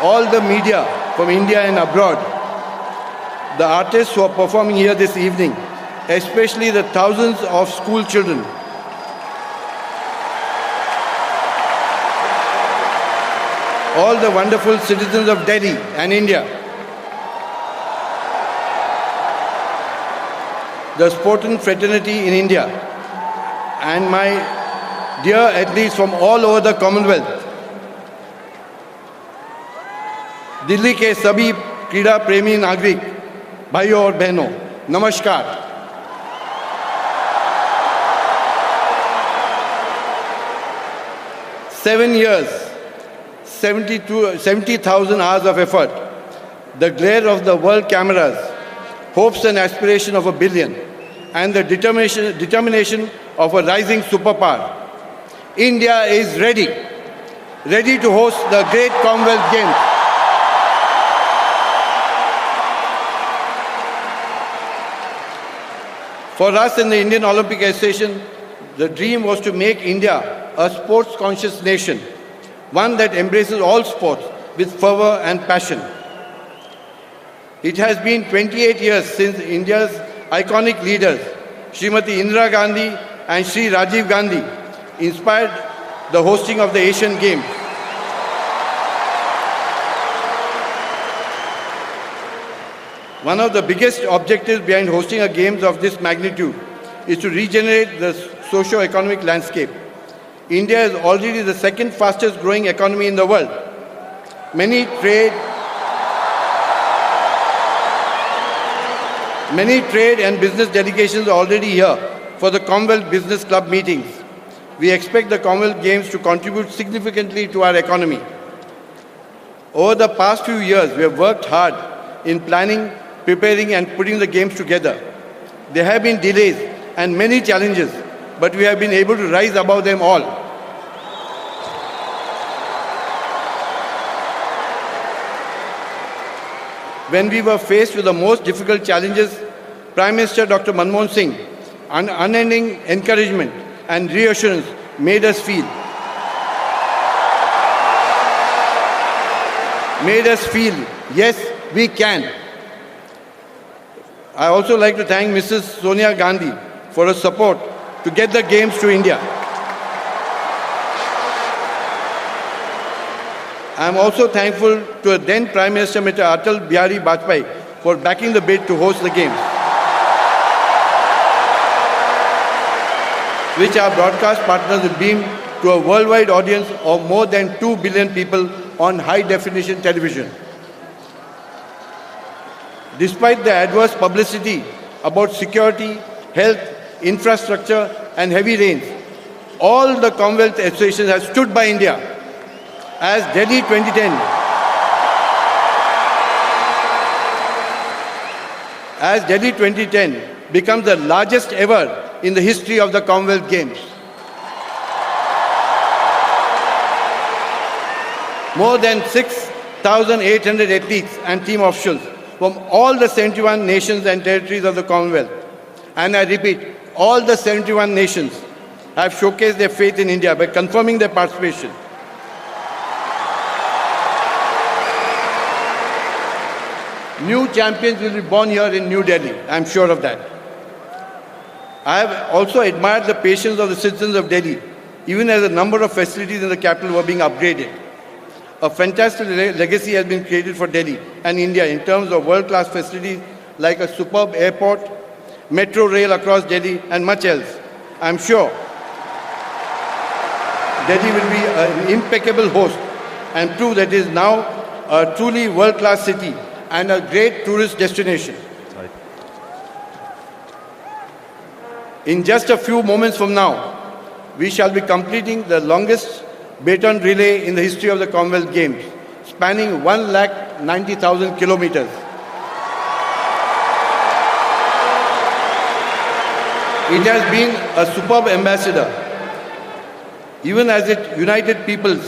all the media from India and abroad, the artists who are performing here this evening, especially the thousands of school children, all the wonderful citizens of Delhi and India, the sporting fraternity in India, and my dear athletes from all over the Commonwealth. Delhi के सभी क्रीड़ा प्रेमी नागरिक भाइयों और बहनों, नमस्कार। Seven years, 70,000 hours of effort, the glare of the world cameras, hopes and aspiration of a billion, and the determination of a rising superpower. India is ready to host the great Commonwealth Games. For us in the Indian Olympic Association, the dream was to make India a sports-conscious nation, one that embraces all sports with fervor and passion. It has been 28 years since India's iconic leaders, Srimati Indira Gandhi and Shri Rajiv Gandhi, inspired the hosting of the Asian Games. One of the biggest objectives behind hosting a Games of this magnitude is to regenerate the socio-economic landscape. India is already the second fastest growing economy in the world. Many trade and business delegations are already here for the Commonwealth Business Club meetings. We expect the Commonwealth Games to contribute significantly to our economy. Over the past few years, we have worked hard in planning, preparing and putting the Games together. There have been delays and many challenges, but we have been able to rise above them all. When we were faced with the most difficult challenges, Prime Minister Dr. Manmohan Singh, unending encouragement and reassurance made us feel, yes, we can. I also like to thank Mrs. Sonia Gandhi for her support to get the Games to India. I am also thankful to then Prime Minister Mr. Atal Bihari Vajpayee for backing the bid to host the Games, which our broadcast partners will beam to a worldwide audience of more than 2 billion people on high-definition television. Despite the adverse publicity about security, health, infrastructure and heavy rains, all the Commonwealth associations have stood by India as Delhi 2010 becomes the largest ever in the history of the Commonwealth Games. More than 6,800 athletes and team officials from all the 71 nations and territories of the Commonwealth, and I repeat, all the 71 nations have showcased their faith in India by confirming their participation. New champions will be born here in New Delhi, I'm sure of that. I have also admired the patience of the citizens of Delhi, even as a number of facilities in the capital were being upgraded. A fantastic legacy has been created for Delhi and India in terms of world-class facilities like a superb airport, metro rail across Delhi and much else. I'm sure Delhi will be an impeccable host and prove that it is now a truly world-class city and a great tourist destination. Right. In just a few moments from now, we shall be completing the longest baton relay in the history of the Commonwealth Games, spanning 190,000 kilometers. It has been a superb ambassador, even as it united peoples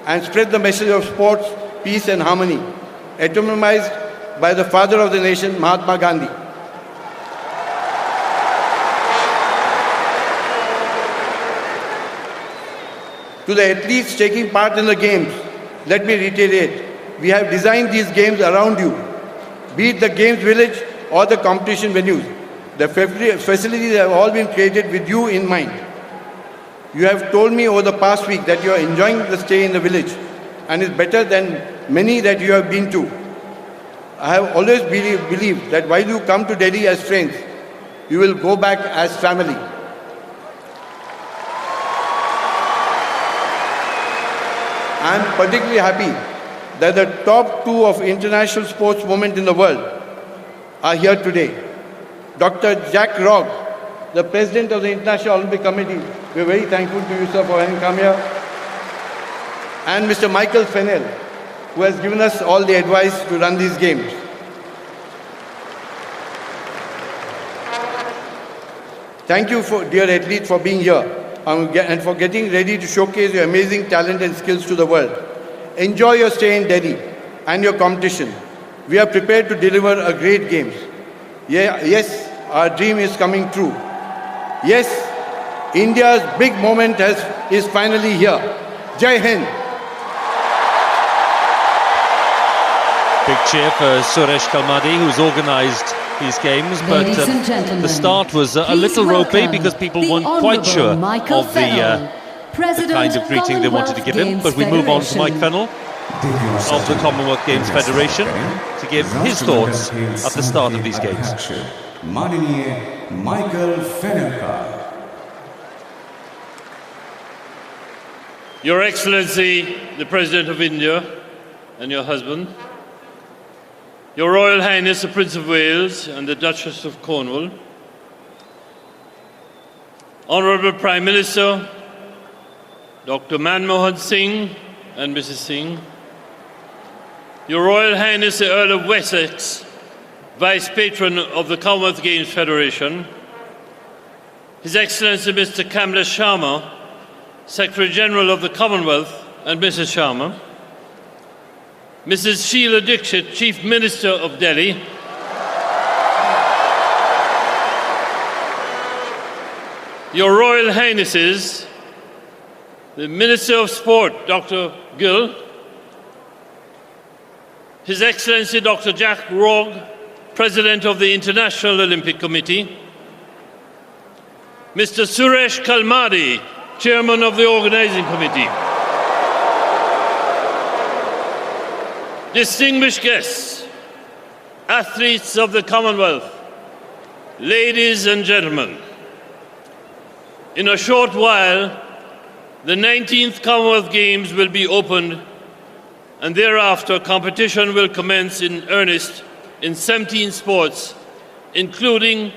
and spread the message of sports, peace and harmony, epitomized by the father of the nation, Mahatma Gandhi. To the athletes taking part in the Games, let me reiterate we have designed these games around you, be it the games village or the competition venues. The facilities have all been created with you in mind. You have told me over the past week that you are enjoying the stay in the village and is better than many that you have been to. I have always believed that while you come to Delhi as friends, you will go back as family. I am particularly happy that the top two of international sports movement in the world are here today. Dr. Jack Rogge, the President of the International Olympic Committee, we are very thankful to you, sir, for having come here. And Mr. Michael Fennell, who has given us all the advice to run these games. Thank you, dear athlete, for being here and for getting ready to showcase your amazing talent and skills to the world. Enjoy your stay in Delhi and your competition. We are prepared to deliver a great games. Yes, our dream is coming true. Yes, India's big moment is finally here. Jai Hind. Big cheer for Suresh Kalmadi, who's organised these games, but the start was a little ropey because people weren't quite sure of the kind of greeting they wanted to give him. But we move on to Mike Fennell of the Commonwealth Games Federation to give his thoughts at the start of these games. Michael Fennell. Your Excellency, the President of India and your husband, Your Royal Highness the Prince of Wales and the Duchess of Cornwall, Honourable Prime Minister, Dr. Manmohan Singh and Mrs. Singh, Your Royal Highness the Earl of Wessex, Vice Patron of the Commonwealth Games Federation, His Excellency Mr. Kamlesh Sharma, Secretary General of the Commonwealth, and Mrs. Sharma, Mrs. Sheila Dixit, Chief Minister of Delhi, Your Royal Highnesses, the Minister of Sport, Dr. Gill, His Excellency Dr. Jack Rogge, President of the International Olympic Committee, Mr. Suresh Kalmadi, Chairman of the Organising Committee, distinguished guests, athletes of the Commonwealth, ladies and gentlemen, in a short while, the 19th Commonwealth Games will be opened, and thereafter competition will commence in earnest in 17 sports, including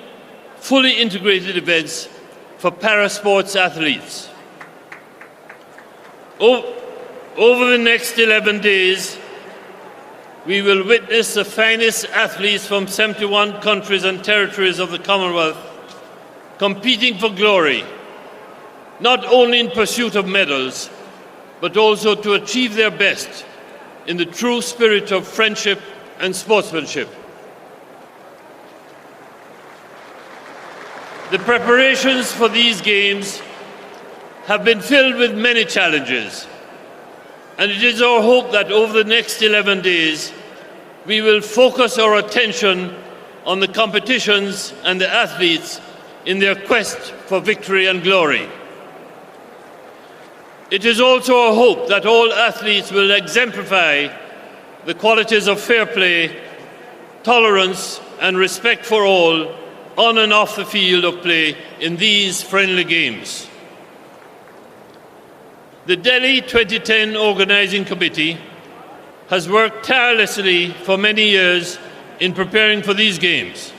fully integrated events for para-sports athletes. Over the next 11 days, we will witness the finest athletes from 71 countries and territories of the Commonwealth competing for glory, not only in pursuit of medals, but also to achieve their best in the true spirit of friendship and sportsmanship. The preparations for these games have been filled with many challenges, and it is our hope that over the next 11 days, we will focus our attention on the competitions and the athletes in their quest for victory and glory. It is also our hope that all athletes will exemplify the qualities of fair play, tolerance, and respect for all on and off the field of play in these friendly games. The Delhi 2010 Organising Committee has worked tirelessly for many years in preparing for these games,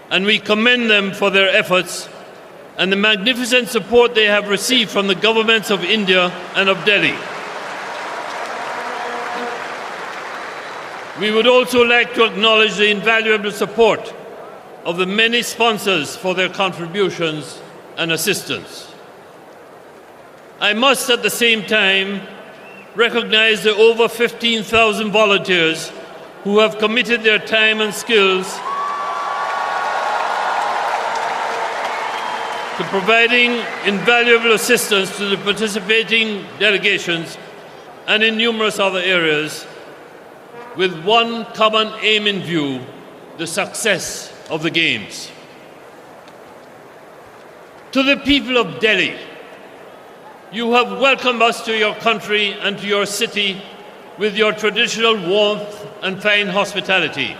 and we commend them for their efforts and the magnificent support they have received from the governments of India and of Delhi. We would also like to acknowledge the invaluable support of the many sponsors for their contributions and assistance. I must at the same time recognize the over 15,000 volunteers who have committed their time and skills to providing invaluable assistance to the participating delegations and in numerous other areas, with one common aim in view: the success of the Games. To the people of Delhi, you have welcomed us to your country and to your city with your traditional warmth and fine hospitality.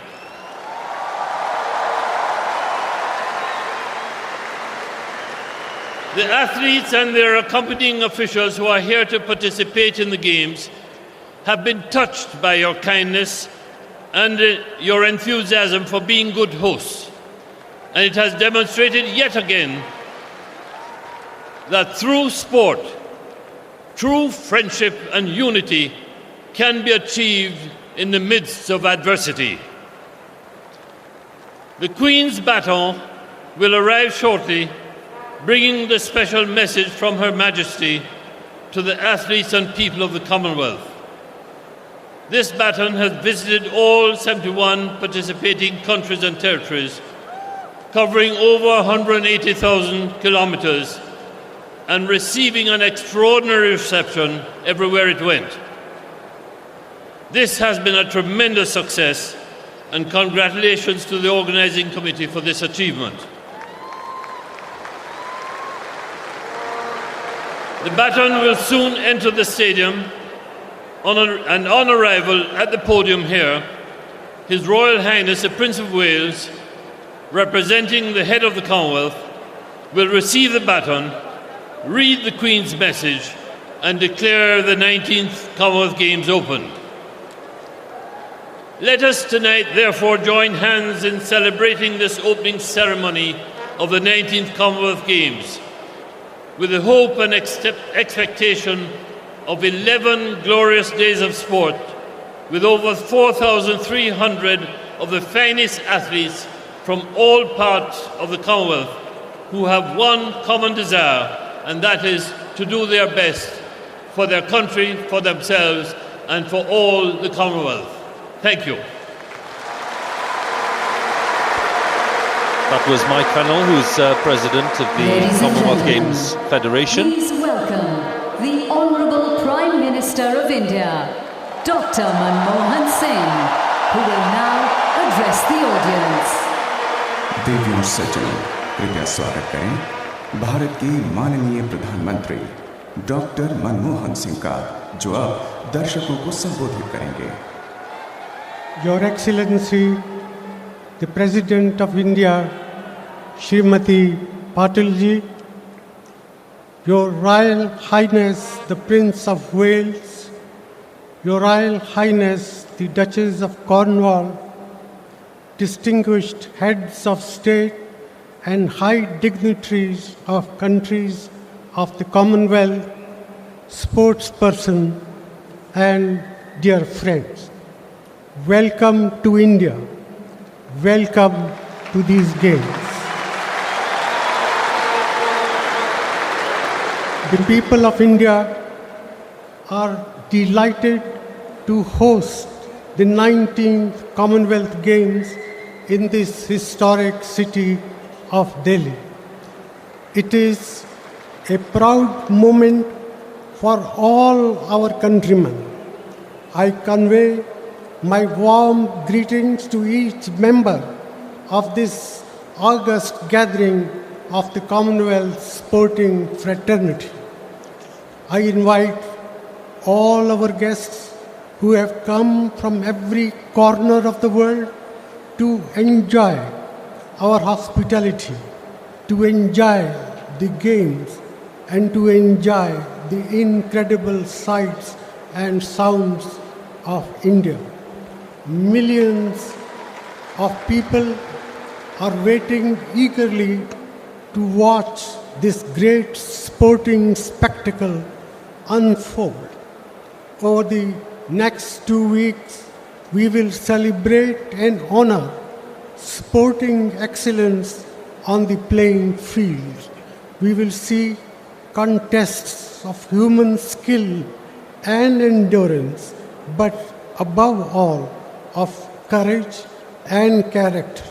The athletes and their accompanying officials who are here to participate in the Games have been touched by your kindness and your enthusiasm for being good hosts. And it has demonstrated yet again that through sport, true friendship and unity can be achieved in the midst of adversity. The Queen's baton will arrive shortly, bringing the special message from Her Majesty to the athletes and people of the Commonwealth. This baton has visited all 71 participating countries and territories, covering over 180,000 kilometres and receiving an extraordinary reception everywhere it went. This has been a tremendous success, and congratulations to the organising committee for this achievement. The baton will soon enter the stadium, and on arrival at the podium here, His Royal Highness the Prince of Wales, representing the head of the Commonwealth, will receive the baton, read the Queen's message, and declare the 19th Commonwealth Games open. Let us tonight therefore join hands in celebrating this opening ceremony of the 19th Commonwealth Games, with the hope and expectation of 11 glorious days of sport, with over 4,300 of the finest athletes from all parts of the Commonwealth who have one common desire, and that is to do their best for their country, for themselves, and for all the Commonwealth. Thank you. That was Mike Fennell, who's president of the Commonwealth Games Federation. Please welcome the Honourable Prime Minister of India, Dr. Manmohan Singh, who will now address the audience. देवी और सज्जनों, कृपया स्वागत करें भारत के माननीय प्रधानमंत्री doctor Manmohan Singh का, जो अब दर्शकों को संबोधित करेंगे। Your Excellency, the President of India, Srimati Patil ji, Your Royal Highness the Prince of Wales, Your Royal Highness the Duchess of Cornwall, distinguished heads of state and high dignitaries of countries of the Commonwealth, sportsperson and dear friends. Welcome to India. Welcome to these Games. The people of India are delighted to host the 19th Commonwealth Games in this historic city of Delhi. It is a proud moment for all our countrymen. I convey my warm greetings to each member of this august gathering of the Commonwealth sporting fraternity. I invite all our guests who have come from every corner of the world to enjoy our hospitality, to enjoy the games, and to enjoy the incredible sights and sounds of India. Millions of people are waiting eagerly to watch this great sporting spectacle unfold. Over the next 2 weeks, we will celebrate and honor sporting excellence on the playing field. We will see contests of human skill and endurance, but above all, of courage and character.